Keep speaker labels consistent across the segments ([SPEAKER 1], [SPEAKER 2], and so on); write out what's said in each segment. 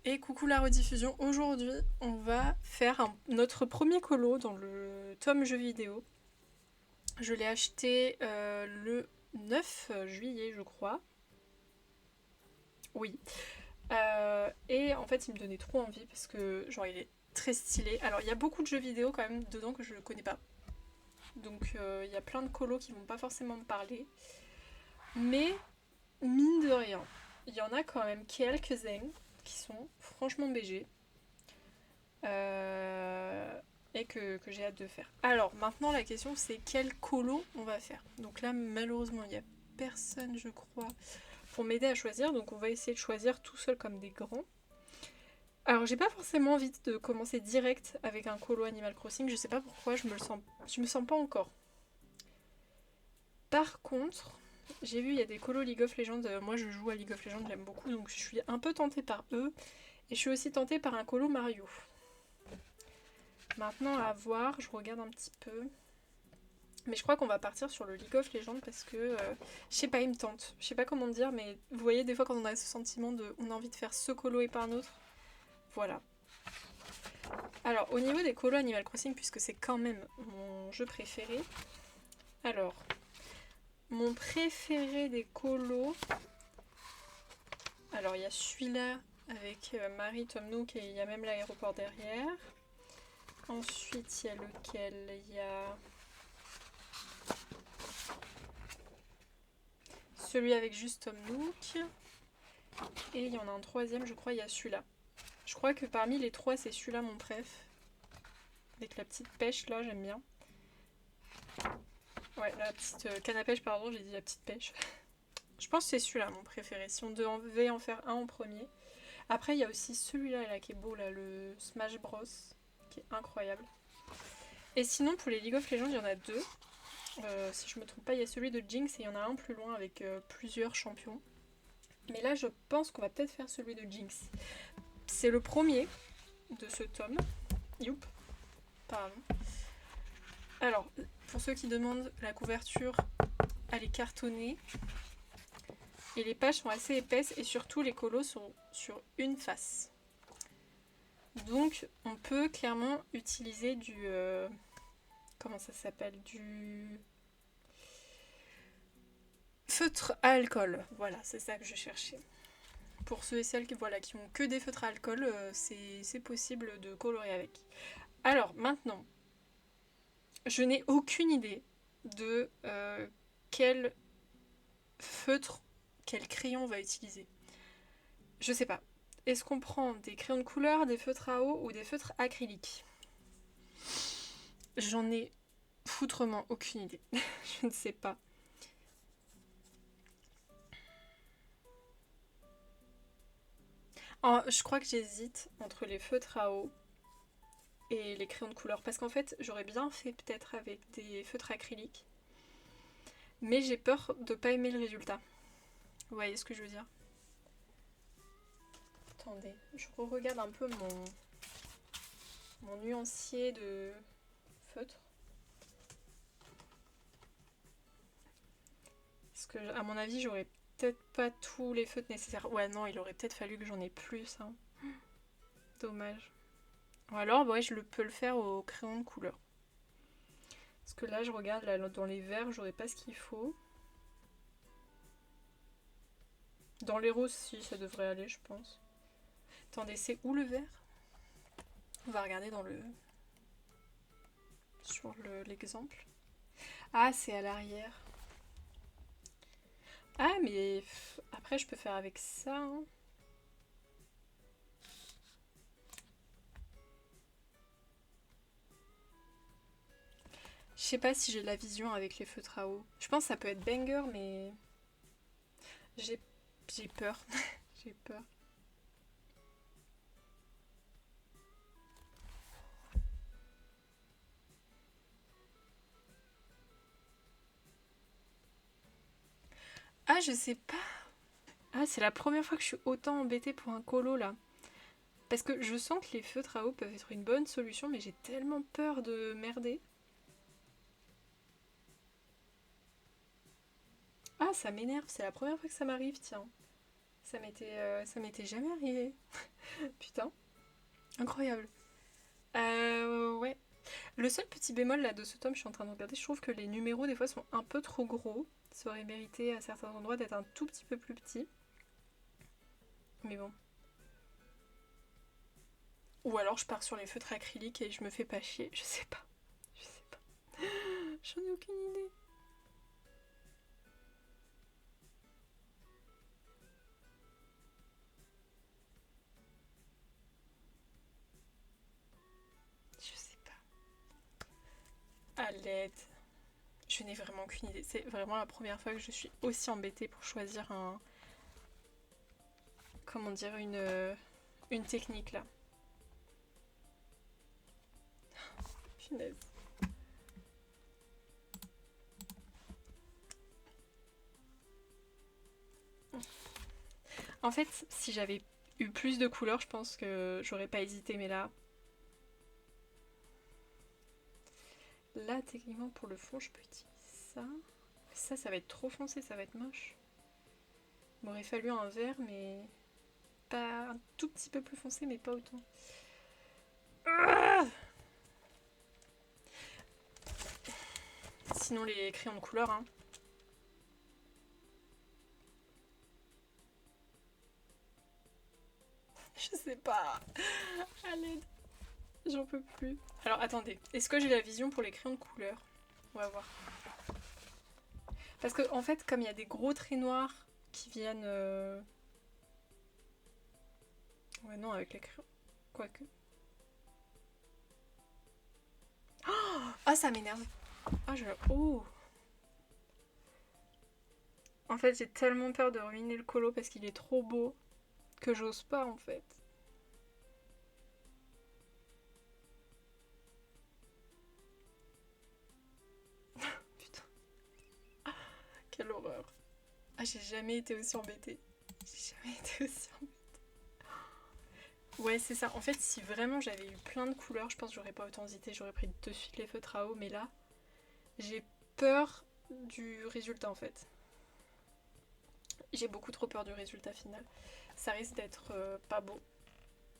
[SPEAKER 1] Et coucou la rediffusion, aujourd'hui on va faire notre premier colo dans le tome jeu vidéo. Je l'ai acheté le 9 juillet je crois. Oui. Et en fait il me donnait trop envie parce que genre il est très stylé. Alors il y a beaucoup de jeux vidéo quand même dedans que je ne connais pas. Donc il y a plein de colos qui vont pas forcément me parler. Mais mine de rien, il y en a quand même quelques-uns qui sont franchement BG. Euh, et que j'ai hâte de faire. Alors maintenant la question c'est quel colo on va faire. Donc là malheureusement il n'y a personne je crois pour m'aider à choisir, donc on va essayer de choisir tout seul comme des grands. Alors j'ai pas forcément envie de commencer direct avec un colo Animal Crossing, je sais pas pourquoi, je me sens pas encore. Par contre, j'ai vu il y a des colos League of Legends, moi je joue à League of Legends, j'aime beaucoup, donc je suis un peu tentée par eux, et je suis aussi tentée par un colo Mario. Maintenant à voir, je regarde un petit peu. Mais je crois qu'on va partir sur le League of Legends parce que, je sais pas, il me tente. Je sais pas comment dire, mais vous voyez, des fois quand on a ce sentiment de on a envie de faire ce colo et pas un autre. Voilà. Alors, au niveau des colos Animal Crossing, puisque c'est quand même mon jeu préféré. Alors, mon préféré des colos. Alors, il y a celui-là avec Marie, Tom Nook et il y a même l'aéroport derrière. Ensuite, il y a lequel? Il y a celui avec juste Tom Nook. Et il y en a un troisième, je crois, il y a celui-là. Je crois que parmi les trois, c'est celui-là mon préf. Avec la petite pêche là, j'aime bien. Ouais, la petite canne à pêche, pardon, j'ai dit la petite pêche. Je pense que c'est celui-là mon préféré, si on devait en faire un en premier. Après, il y a aussi celui-là là, qui est beau, là, le Smash Bros, qui est incroyable. Et sinon, pour les League of Legends, il y en a deux. Si je me trompe pas, il y a celui de Jinx et il y en a un plus loin avec plusieurs champions. Mais là, je pense qu'on va peut-être faire celui de Jinx. C'est le premier de ce tome. Youp, pardon. Alors, pour ceux qui demandent, la couverture, elle est cartonnée. Et les pages sont assez épaisses et surtout les colos sont sur une face. Donc, on peut clairement utiliser du... comment ça s'appelle? Du feutre à alcool. Voilà, c'est ça que je cherchais. Pour ceux et celles qui, voilà, qui ont que des feutres à alcool, c'est possible de colorer avec. Alors, maintenant, je n'ai aucune idée de quel feutre, quel crayon on va utiliser. Je sais pas. Est-ce qu'on prend des crayons de couleur, des feutres à eau ou des feutres acryliques? J'en ai foutrement aucune idée. Je ne sais pas. Je crois que j'hésite entre les feutres à eau et les crayons de couleur. Parce qu'en fait, j'aurais bien fait peut-être avec des feutres acryliques. Mais j'ai peur de pas aimer le résultat. Vous voyez ce que je veux dire? Attendez, je regarde un peu mon nuancier de feutre. Parce que, à mon avis, j'aurais peut-être pas tous les feutres nécessaires. Ouais, non, il aurait peut-être fallu que j'en ai plus. Hein. Dommage. Ou alors, ouais, peux le faire au crayon de couleur. Parce que là, je regarde là, dans les verts, j'aurais pas ce qu'il faut. Dans les roses, si, ça devrait aller, je pense. Attendez, c'est où le vert? On va regarder sur l'exemple. Ah, c'est à l'arrière. Ah, mais après, je peux faire avec ça. Hein. Je sais pas si j'ai de la vision avec les feutres à eau. Je pense que ça peut être banger, mais j'ai j'ai peur. J'ai peur. Ah, je sais pas. Ah, c'est la première fois que je suis autant embêtée pour un colo là. Parce que je sens que les feutres à eau peuvent être une bonne solution, mais j'ai tellement peur de merder. Ah, ça m'énerve, c'est la première fois que ça m'arrive, tiens. Ça m'était jamais arrivé. Putain, incroyable. Ouais. Le seul petit bémol là de ce tome, je suis en train de regarder, je trouve que les numéros des fois sont un peu trop gros. Ça aurait mérité à certains endroits d'être un tout petit peu plus petit. Mais bon. Ou alors je pars sur les feutres acryliques et je me fais pas chier, je sais pas. Je sais pas. J'en ai aucune idée. Je sais pas. À l'aide. Je n'ai vraiment aucune idée. C'est vraiment la première fois que je suis aussi embêtée pour choisir un... Comment dire, une technique là. Punaise. En fait, si j'avais eu plus de couleurs, je pense que j'aurais pas hésité, mais là... Là, techniquement, pour le fond, je peux utiliser ça. Ça va être trop foncé, ça va être moche. Il m'aurait fallu un vert, mais... Pas un tout petit peu plus foncé, mais pas autant. Sinon, les crayons de couleur, hein. Je sais pas. À l'aide. J'en peux plus. Alors, attendez. Est-ce que j'ai la vision pour les crayons de couleur? On va voir. Parce que, en fait, comme il y a des gros traits noirs qui viennent... Ouais, non, avec les crayons... Quoique... Ah, ça m'énerve. Ah, je... Oh. En fait, j'ai tellement peur de ruiner le colo parce qu'il est trop beau que j'ose pas, en fait. Putain, quelle horreur. Ah, j'ai jamais été aussi embêtée. J'ai jamais été aussi embêtée. Ouais, c'est ça. En fait, si vraiment j'avais eu plein de couleurs, je pense que j'aurais pas autant hésité. J'aurais pris de suite les feutres à eau. Mais là, j'ai peur du résultat, en fait. J'ai beaucoup trop peur du résultat final. Ça risque d'être pas beau.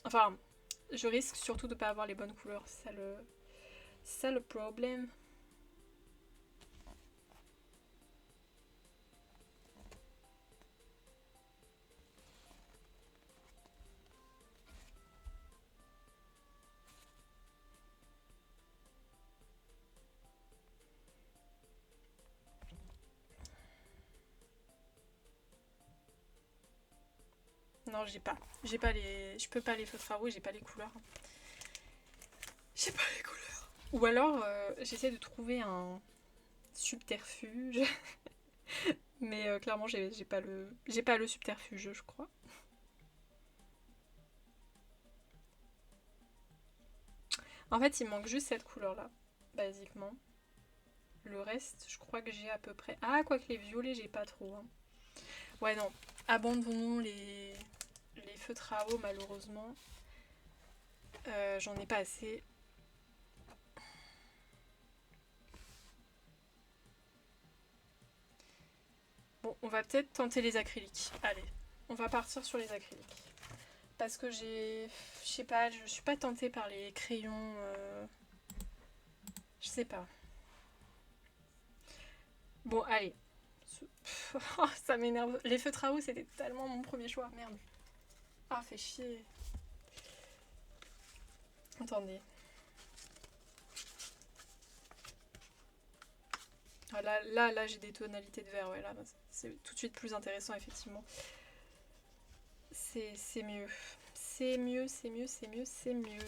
[SPEAKER 1] Enfin, je risque surtout de pas avoir les bonnes couleurs. C'est ça le problème. Non, j'ai pas. J'ai pas les. Je peux pas les feutres à eau, j'ai pas les couleurs. J'ai pas les couleurs. Ou alors, j'essaie de trouver un subterfuge. Mais clairement, j'ai pas le subterfuge, je crois. En fait, il manque juste cette couleur-là, basiquement. Le reste, je crois que j'ai à peu près. Ah, quoique les violets, j'ai pas trop. Hein. Ouais, non. Abandonnons les feutres à eau, malheureusement. J'en ai pas assez. Bon, on va peut-être tenter les acryliques. Allez, on va partir sur les acryliques. Parce que je sais pas, je suis pas tentée par les crayons. Je sais pas. Bon, allez. Oh, ça m'énerve. Les feutres à eau, c'était tellement mon premier choix. Merde. Ah, fait chier. Attendez. Ah, là, j'ai des tonalités de vert. Ouais, là, c'est tout de suite plus intéressant, effectivement. C'est mieux. C'est mieux, c'est mieux, c'est mieux, c'est mieux.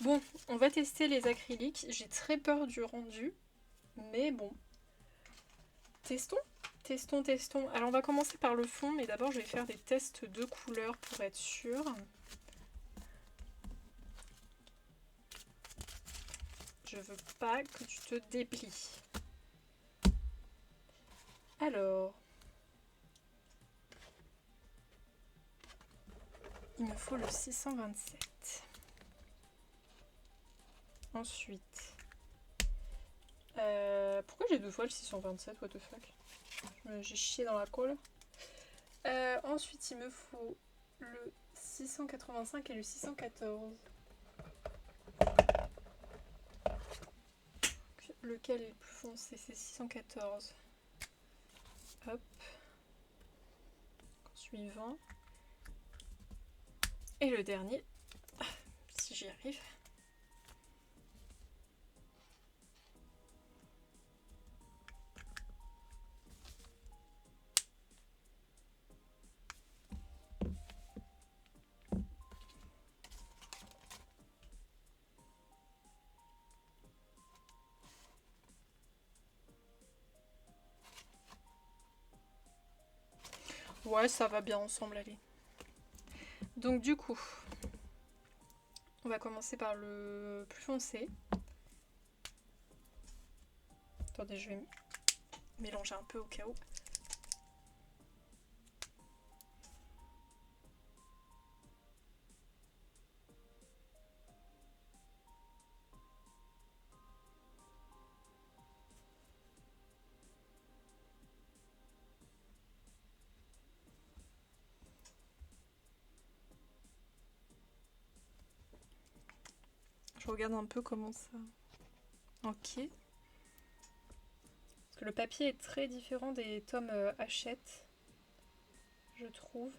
[SPEAKER 1] Bon, on va tester les acryliques. J'ai très peur du rendu. Mais bon. Testons. Testons, testons. Alors on va commencer par le fond, mais d'abord je vais faire des tests de couleurs pour être sûre. Je veux pas que tu te déplies. Alors. il me faut le 627. Ensuite, pourquoi j'ai 2 fois le 627? What the fuck? J'ai chié dans la colle. Ensuite, il me faut le 685 et le 614. Lequel est le plus foncé? C'est 614. Hop. Suivant. Et le dernier, si j'y arrive. Ouais, ça va bien ensemble, allez. Donc du coup, on va commencer par le plus foncé. Attendez, je vais mélanger un peu au cas où. Je regarde un peu comment ça... Ok. Parce que le papier est très différent des tomes Hachette, je trouve.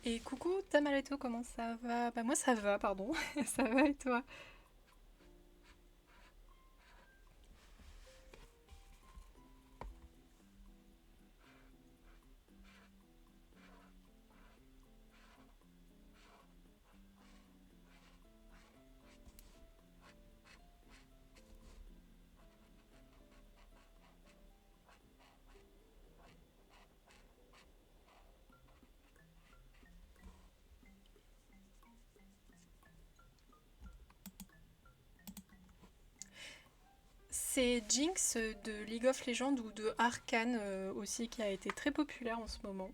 [SPEAKER 1] Et coucou Tamaretto, comment ça va? Bah moi ça va, pardon. Ça va et toi? C'est Jinx de League of Legends ou de Arcane aussi qui a été très populaire en ce moment.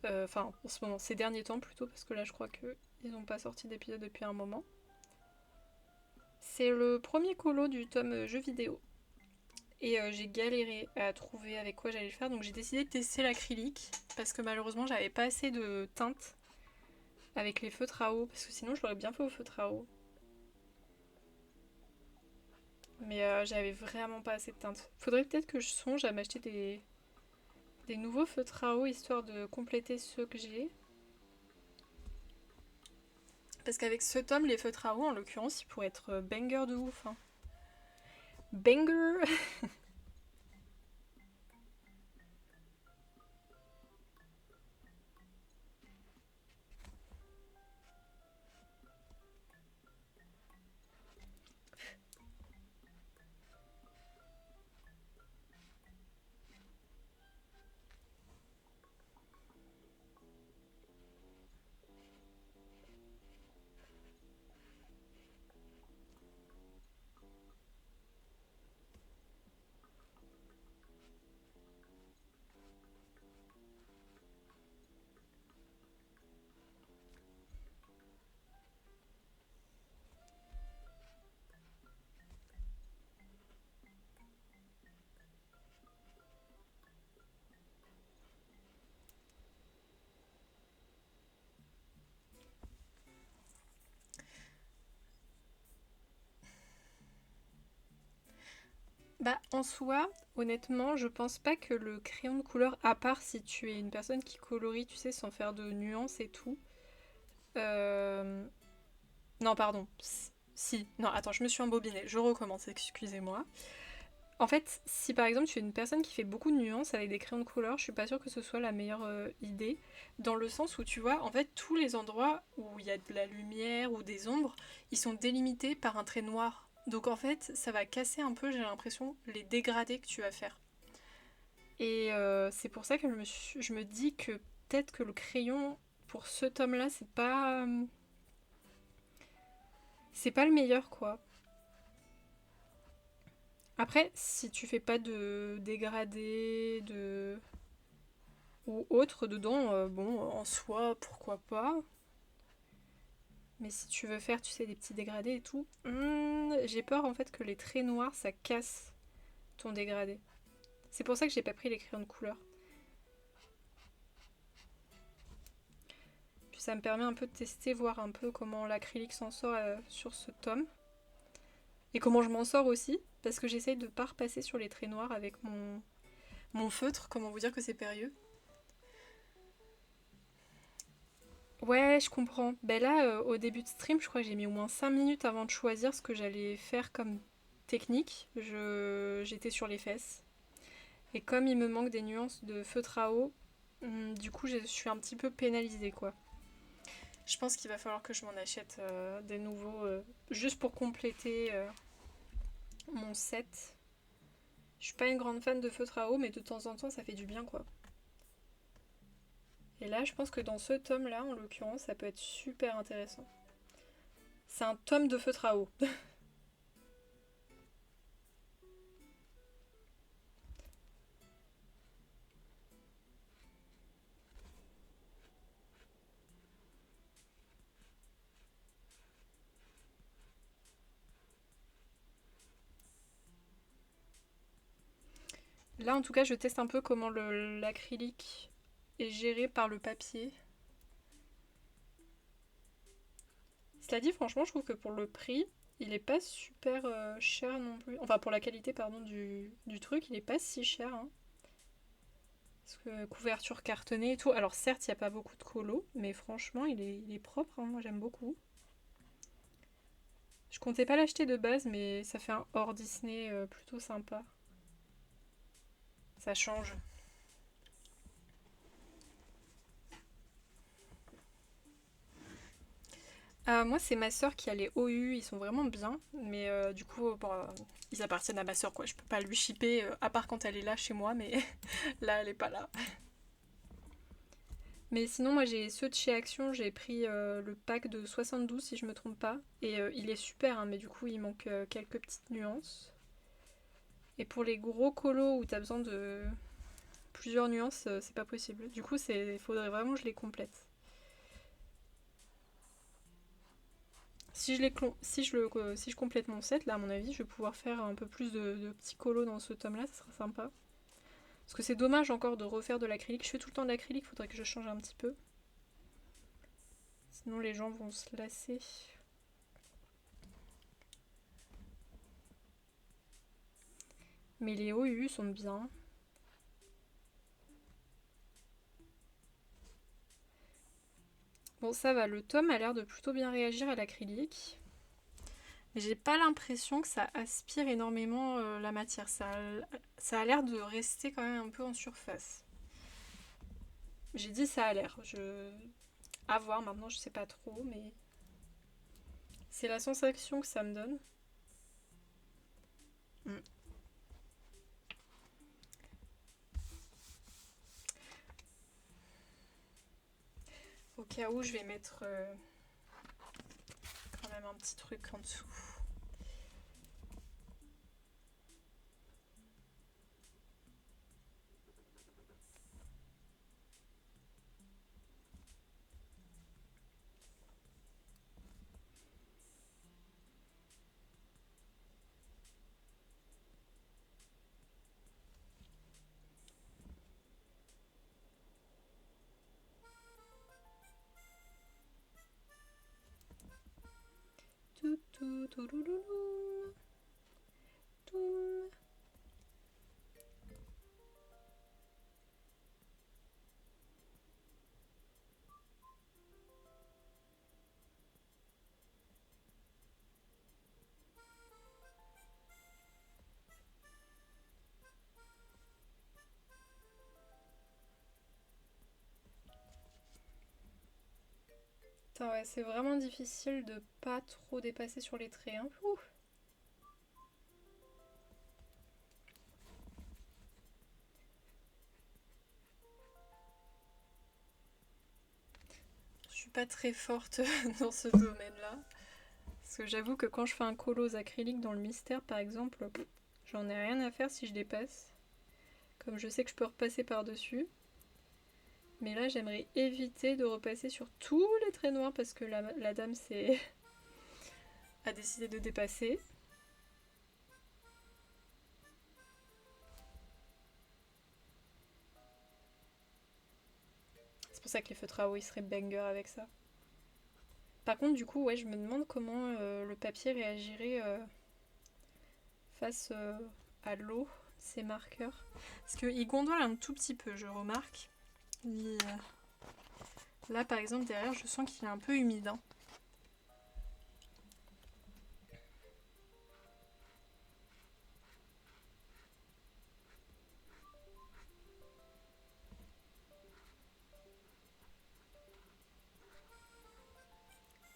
[SPEAKER 1] Enfin, en ce moment, ces derniers temps plutôt, parce que là je crois que ils n'ont pas sorti d'épisode depuis un moment. C'est le premier colo du tome jeu vidéo. Et j'ai galéré à trouver avec quoi j'allais le faire, donc j'ai décidé de tester l'acrylique, parce que malheureusement j'avais pas assez de teinte avec les feutres à eau, parce que sinon je l'aurais bien fait au feutre à eau. Mais j'avais vraiment pas assez de teinte. Faudrait peut-être que je songe à m'acheter des nouveaux feutres à eau histoire de compléter ceux que j'ai. Parce qu'avec ce tome, les feutres à eau en l'occurrence, ils pourraient être banger de ouf, hein. Banger. Bah en soi, honnêtement, je pense pas que le crayon de couleur, à part si tu es une personne qui colorie, tu sais, sans faire de nuances et tout. euh, Non, pardon. Si. Non, attends, je me suis embobinée. Je recommence, excusez-moi. En fait, si par exemple tu es une personne qui fait beaucoup de nuances avec des crayons de couleur, je suis pas sûre que ce soit la meilleure idée. Dans le sens où tu vois, en fait, tous les endroits où il y a de la lumière ou des ombres, ils sont délimités par un trait noir. Donc en fait, ça va casser un peu, j'ai l'impression, les dégradés que tu vas faire. Et c'est pour ça que je me dis que peut-être que le crayon pour ce tome-là, c'est pas le meilleur quoi. Après, si tu fais pas de dégradé, ou autre dedans, bon, en soi, pourquoi pas. Mais si tu veux faire, tu sais, des petits dégradés et tout, j'ai peur en fait que les traits noirs, ça casse ton dégradé. C'est pour ça que j'ai pas pris les crayons de couleur. Puis ça me permet un peu de tester, voir un peu comment l'acrylique s'en sort sur ce tome. Et comment je m'en sors aussi, parce que j'essaye de pas repasser sur les traits noirs avec mon feutre. Comment vous dire que c'est périlleux? Ouais, je comprends. Ben là, au début de stream, je crois que j'ai mis au moins 5 minutes avant de choisir ce que j'allais faire comme technique. J'étais sur les fesses. Et comme il me manque des nuances de feutre à eau, du coup, je suis un petit peu pénalisée, quoi. Je pense qu'il va falloir que je m'en achète des nouveaux, juste pour compléter mon set. Je suis pas une grande fan de feutre à eau, mais de temps en temps, ça fait du bien, quoi. Et là, je pense que dans ce tome-là, en l'occurrence, ça peut être super intéressant. C'est un tome de feutre à eau. Là, en tout cas, je teste un peu comment l'acrylique est géré par le papier. Cela dit, franchement, je trouve que pour le prix, il est pas super cher non plus. Enfin, pour la qualité, pardon, du truc, il est pas si cher, hein. Parce que couverture cartonnée et tout. Alors certes, il n'y a pas beaucoup de colo, mais franchement, il est propre, hein. Moi j'aime beaucoup. Je comptais pas l'acheter de base, mais ça fait un hors Disney plutôt sympa. Ça change. Moi, c'est ma soeur qui a les OU, ils sont vraiment bien, mais du coup, bon, ils appartiennent à ma soeur, quoi. Je peux pas lui shipper, à part quand elle est là chez moi, mais là, elle est pas là. Mais sinon, moi, j'ai ceux de chez Action, j'ai pris le pack de 72, si je me trompe pas, et il est super, hein, mais du coup, il manque quelques petites nuances. Et pour les gros colos où t'as besoin de plusieurs nuances, c'est pas possible. Du coup, il faudrait vraiment que je les complète. Si je complète mon set, là, à mon avis, je vais pouvoir faire un peu plus de petits colos dans ce tome-là, ça sera sympa. Parce que c'est dommage encore de refaire de l'acrylique. Je fais tout le temps de l'acrylique, faudrait que je change un petit peu. Sinon, les gens vont se lasser. Mais les OU sont bien. Bon, ça va, le tome a l'air de plutôt bien réagir à l'acrylique. Mais j'ai pas l'impression que ça aspire énormément la matière. Ça a l'air de rester quand même un peu en surface. J'ai dit ça a l'air. À voir maintenant, je sais pas trop, mais c'est la sensation que ça me donne. Mm. Au cas où, je vais mettre quand même un petit truc en dessous. Tout, tout, tout, tout, tout, tout. Putain, ouais, c'est vraiment difficile de pas trop dépasser sur les traits. Hein. Je suis pas très forte dans ce domaine-là. Parce que j'avoue que quand je fais un colo aux acryliques dans le mystère, par exemple, j'en ai rien à faire si je dépasse. Comme je sais que je peux repasser par-dessus. Mais là, j'aimerais éviter de repasser sur tous les traits noirs parce que la dame a décidé de dépasser. C'est pour ça que les feutres à eau, ils seraient banger avec ça. Par contre, du coup, ouais, je me demande comment le papier réagirait face à l'eau, ces marqueurs. Parce qu'il gondole un tout petit peu, je remarque. Là, par exemple, derrière, je sens qu'il est un peu humide. Hein.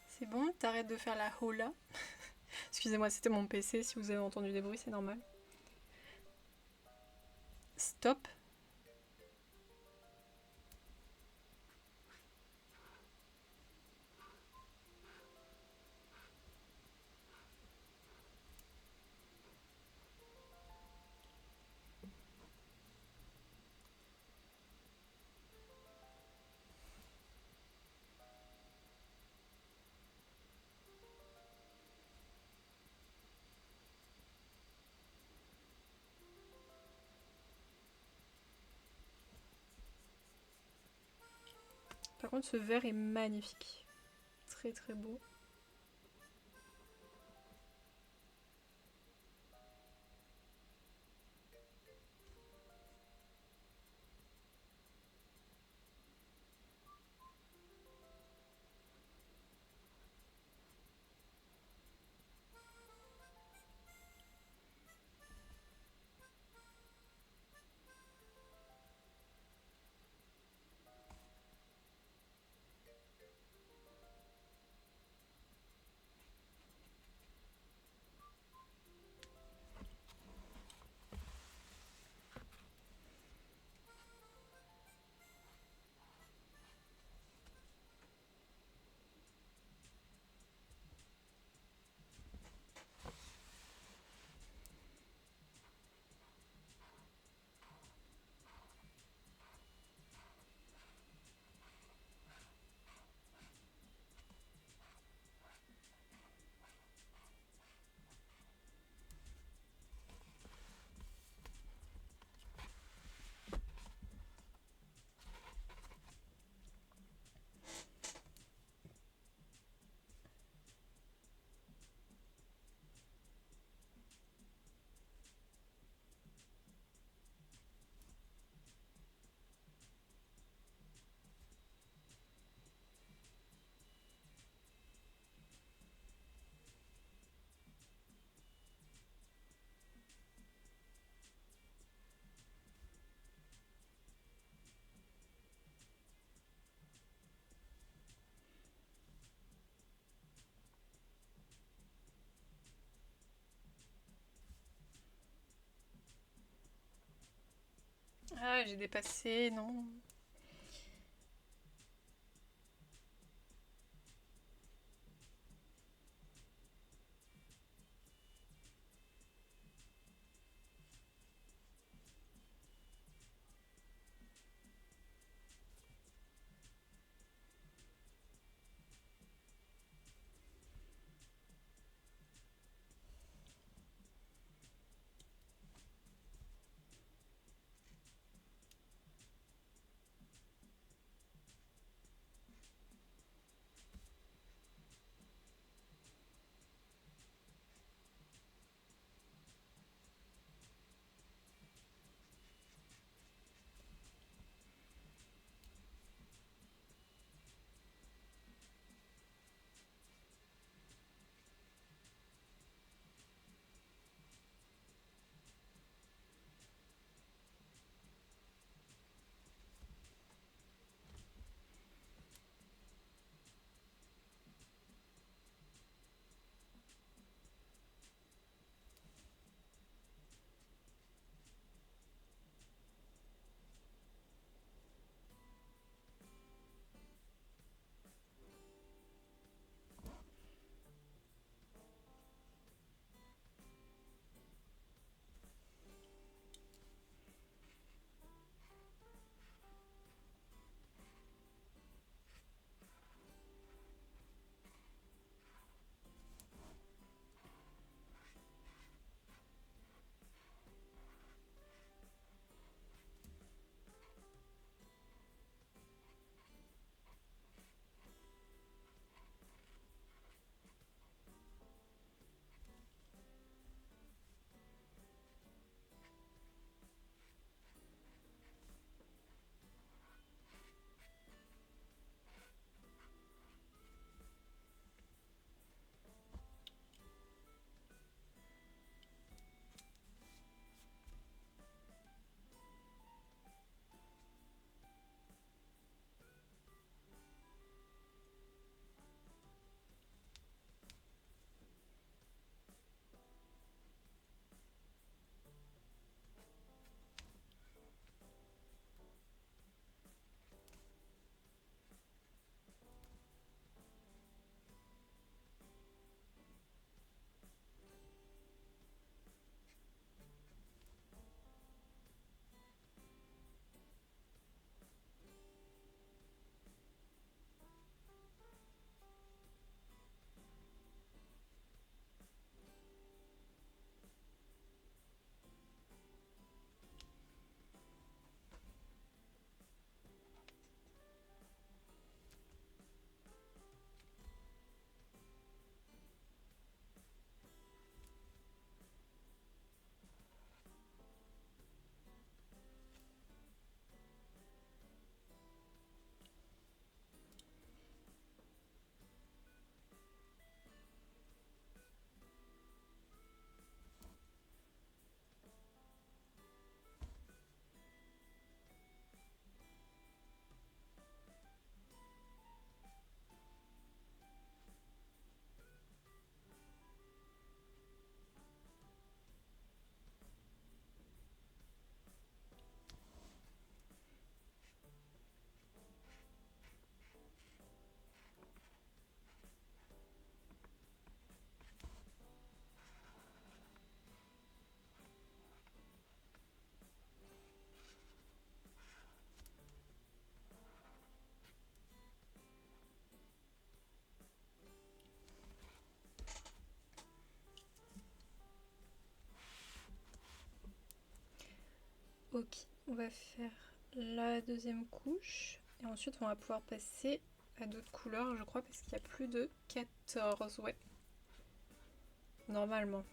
[SPEAKER 1] C'est bon, t'arrêtes de faire la hola. Excusez-moi, c'était mon PC, si vous avez entendu des bruits, c'est normal. Stop. Par contre, ce verre est magnifique. Très très beau. Ah, j'ai dépassé, non. Ok, on va faire la deuxième couche. Et ensuite, on va pouvoir passer à d'autres couleurs, je crois, parce qu'il y a plus de 14, ouais. Normalement.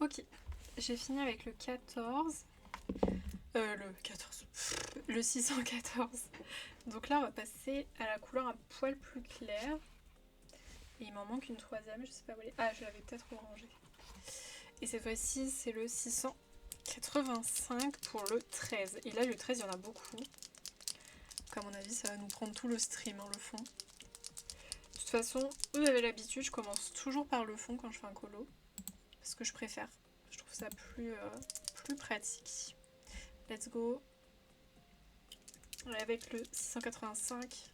[SPEAKER 1] Ok, j'ai fini avec le 14. Le 14. Le 614. Donc là, on va passer à la couleur un poil plus claire. Et il m'en manque une troisième, je sais pas où elle est. Ah, je l'avais peut-être rangée. Et cette fois-ci, c'est le 685 pour le 13. Et là, le 13, il y en a beaucoup. Donc à mon avis, ça va nous prendre tout le stream, hein, le fond. De toute façon, vous avez l'habitude, je commence toujours par le fond quand je fais un colo. Parce que je préfère. Je trouve ça plus pratique. Let's go. Et avec le 685.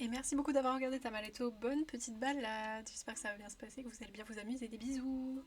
[SPEAKER 1] Et merci beaucoup d'avoir regardé Tamaletto. Bonne petite balade. J'espère que ça va bien se passer, que vous allez bien vous amuser. Des bisous.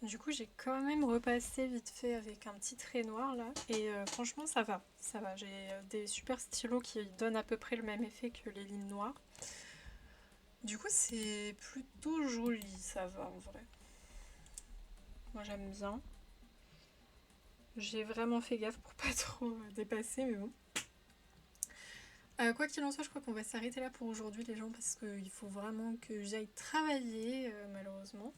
[SPEAKER 1] Du coup, j'ai quand même repassé vite fait avec un petit trait noir là. Et franchement, ça va. Ça va. J'ai des super stylos qui donnent à peu près le même effet que les lignes noires. Du coup, c'est plutôt joli, ça va en vrai. Moi, j'aime bien. J'ai vraiment fait gaffe pour pas trop dépasser, mais bon. Quoi qu'il en soit, je crois qu'on va s'arrêter là pour aujourd'hui, les gens, parce qu'il faut vraiment que j'aille travailler, malheureusement.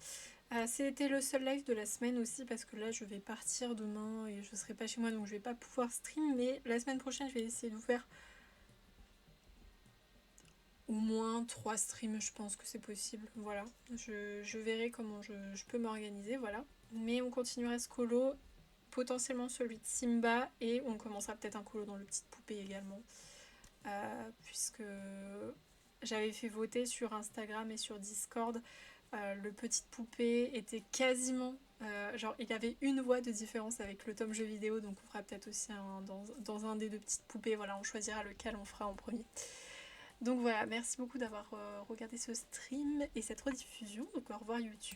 [SPEAKER 1] C'était le seul live de la semaine aussi, parce que là, je vais partir demain et je serai pas chez moi, donc je vais pas pouvoir stream. Mais la semaine prochaine, je vais essayer de vous faire au moins 3 streams, je pense que c'est possible. Voilà, je verrai comment je peux m'organiser, voilà. Mais on continuera ce colo, potentiellement celui de Simba, et on commencera peut-être un colo dans le Petite Poupée également. Puisque j'avais fait voter sur Instagram et sur Discord. Le Petite Poupée était quasiment... genre, il y avait une voix de différence avec le tome jeu vidéo, donc on fera peut-être aussi dans un des deux Petites Poupées. Voilà, on choisira lequel on fera en premier. Donc voilà, merci beaucoup d'avoir regardé ce stream et cette rediffusion. Donc au revoir YouTube.